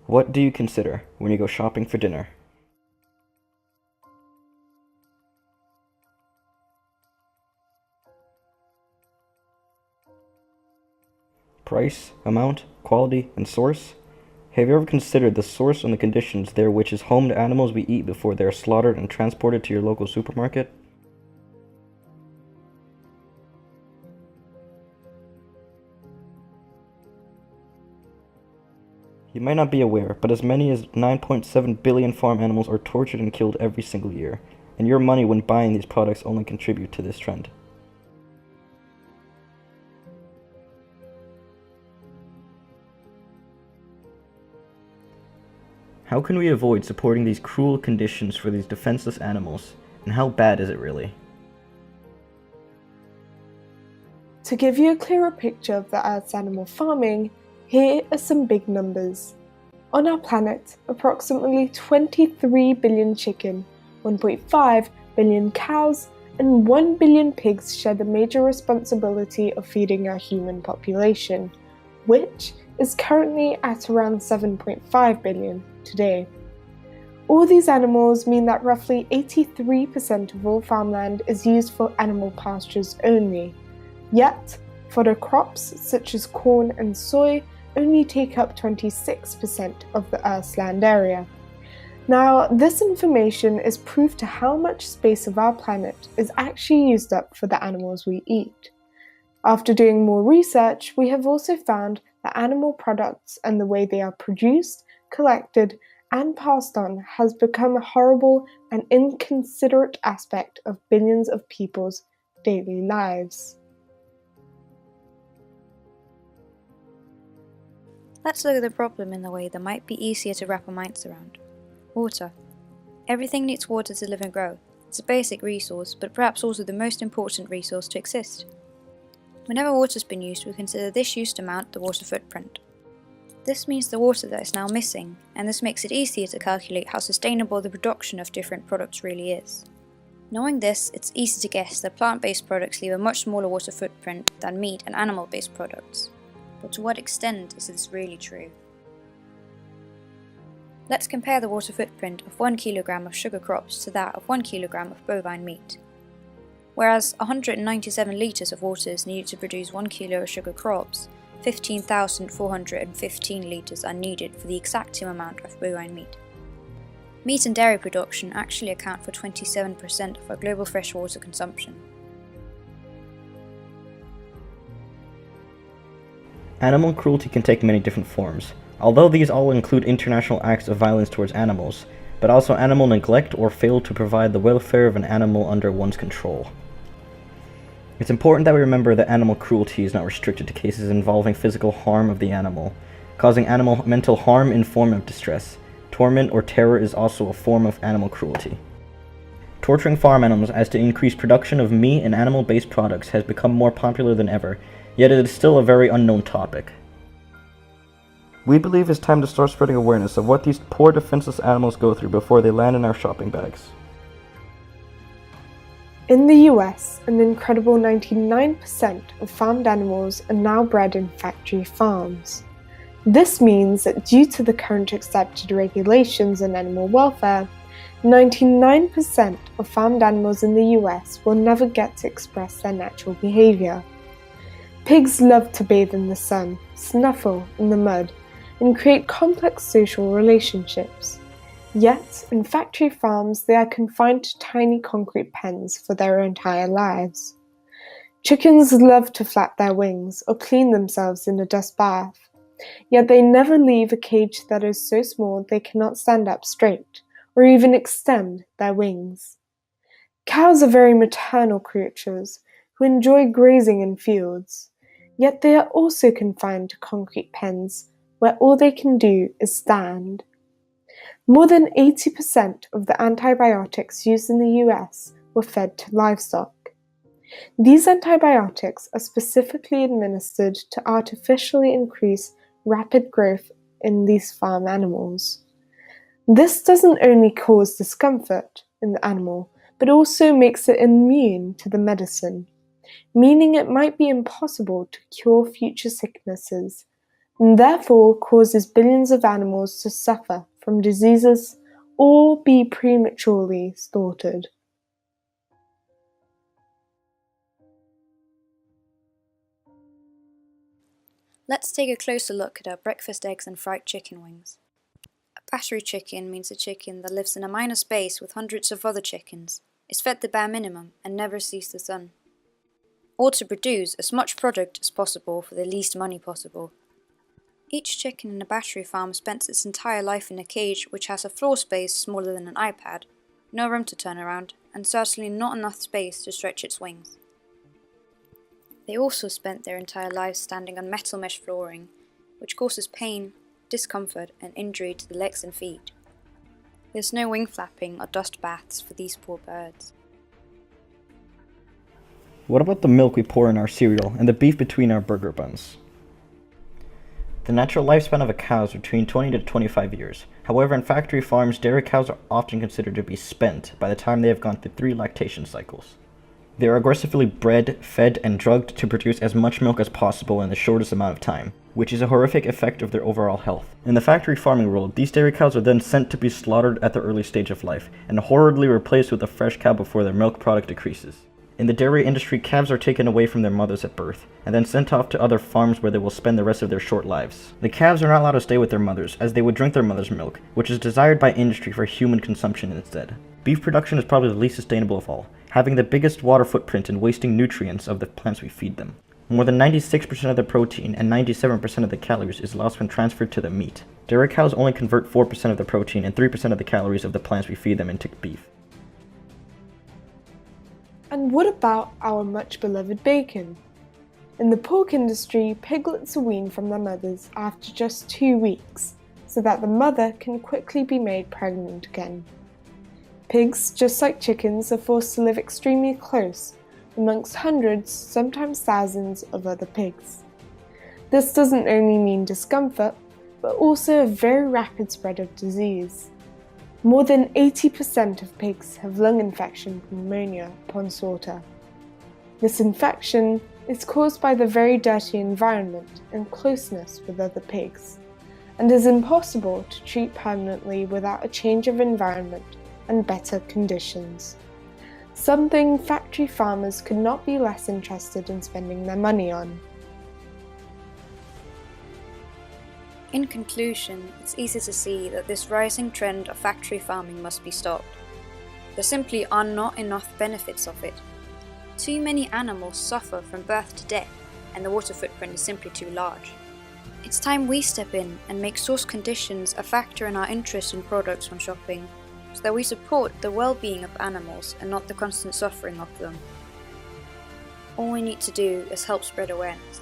What do you consider when you go shopping for dinner? Price, amount, quality, and source? Have you ever considered the source and the conditions there which is home to animals we eat before they are slaughtered and transported to your local supermarket? You might not be aware, but as many as 9.7 billion farm animals are tortured and killed every single year, and your money when buying these products only contribute to this trend. How can we avoid supporting these cruel conditions for these defenseless animals, and how bad is it really? To give you a clearer picture of the Earth's animal farming, here are some big numbers. On our planet, approximately 23 billion chicken, 1.5 billion cows, and 1 billion pigs share the major responsibility of feeding our human population, which is currently at around 7.5 billion today. All these animals mean that roughly 83% of all farmland is used for animal pastures only. Yet, fodder crops such as corn and soy only take up 26% of the Earth's land area. Now, this information is proof to how much space of our planet is actually used up for the animals we eat. After doing more research, we have also found that animal products and the way they are produced, collected, and passed on has become a horrible and inconsiderate aspect of billions of people's daily lives. Let's look at the problem in the way that might be easier to wrap our minds around. Water. Everything needs water to live and grow. It's a basic resource, but perhaps also the most important resource to exist. Whenever water's been used, we consider this used amount the water footprint. This means the water that is now missing, and this makes it easier to calculate how sustainable the production of different products really is. Knowing this, it's easy to guess that plant-based products leave a much smaller water footprint than meat and animal-based products. But to what extent is this really true? Let's compare the water footprint of 1 kilogram of sugar crops to that of 1 kilogram of bovine meat. Whereas 197 litres of water is needed to produce 1 kilo of sugar crops, 15,415 litres are needed for the exact same amount of bovine meat. Meat and dairy production actually account for 27% of our global freshwater consumption. Animal cruelty can take many different forms, although these all include international acts of violence towards animals, but also animal neglect or fail to provide the welfare of an animal under one's control. It's important that we remember that animal cruelty is not restricted to cases involving physical harm of the animal. Causing animal mental harm in form of distress, torment, or terror is also a form of animal cruelty. Torturing farm animals as to increase production of meat and animal-based products has become more popular than ever, yet it is still a very unknown topic. We believe it's time to start spreading awareness of what these poor defenseless animals go through before they land in our shopping bags. In the US, an incredible 99% of farmed animals are now bred in factory farms. This means that due to the current accepted regulations on animal welfare, 99% of farmed animals in the US will never get to express their natural behavior. Pigs love to bathe in the sun, snuffle in the mud, and create complex social relationships. Yet, in factory farms, they are confined to tiny concrete pens for their entire lives. Chickens love to flap their wings or clean themselves in a dust bath, yet they never leave a cage that is so small they cannot stand up straight or even extend their wings. Cows are very maternal creatures who enjoy grazing in fields, yet they are also confined to concrete pens where all they can do is stand. More than 80% of the antibiotics used in the US were fed to livestock. These antibiotics are specifically administered to artificially increase rapid growth in these farm animals. This doesn't only cause discomfort in the animal, but also makes it immune to the medicine, meaning it might be impossible to cure future sicknesses and therefore causes billions of animals to suffer from diseases or be prematurely slaughtered. Let's take a closer look at our breakfast eggs and fried chicken wings. A battery chicken means a chicken that lives in a minor space with hundreds of other chickens, is fed the bare minimum, and never sees the sun. Or to produce as much product as possible for the least money possible. Each chicken in a battery farm spends its entire life in a cage which has a floor space smaller than an iPad, no room to turn around, and certainly not enough space to stretch its wings. They also spent their entire lives standing on metal mesh flooring, which causes pain, discomfort, and injury to the legs and feet. There's no wing flapping or dust baths for these poor birds. What about the milk we pour in our cereal and the beef between our burger buns? The natural lifespan of a cow is between 20 to 25 years. However, in factory farms, dairy cows are often considered to be spent by the time they have gone through 3 lactation cycles. They are aggressively bred, fed, and drugged to produce as much milk as possible in the shortest amount of time, which is a horrific effect of their overall health. In the factory farming world, these dairy cows are then sent to be slaughtered at the early stage of life, and horribly replaced with a fresh cow before their milk product decreases. In the dairy industry, calves are taken away from their mothers at birth, and then sent off to other farms where they will spend the rest of their short lives. The calves are not allowed to stay with their mothers, as they would drink their mother's milk, which is desired by industry for human consumption instead. Beef production is probably the least sustainable of all, having the biggest water footprint and wasting nutrients of the plants we feed them. More than 96% of the protein and 97% of the calories is lost when transferred to the meat. Dairy cows only convert 4% of the protein and 3% of the calories of the plants we feed them into beef. And what about our much beloved bacon? In the pork industry, piglets are weaned from their mothers after just 2 weeks, so that the mother can quickly be made pregnant again. Pigs, just like chickens, are forced to live extremely close, amongst hundreds, sometimes thousands of other pigs. This doesn't only mean discomfort, but also a very rapid spread of disease. More than 80% of pigs have lung infection from pneumonia upon slaughter. This infection is caused by the very dirty environment and closeness with other pigs, and is impossible to treat permanently without a change of environment and better conditions. Something factory farmers could not be less interested in spending their money on. In conclusion, it's easy to see that this rising trend of factory farming must be stopped. There simply are not enough benefits of it. Too many animals suffer from birth to death, and the water footprint is simply too large. It's time we step in and make source conditions a factor in our interest in products when shopping, so that we support the well-being of animals and not the constant suffering of them. All we need to do is help spread awareness.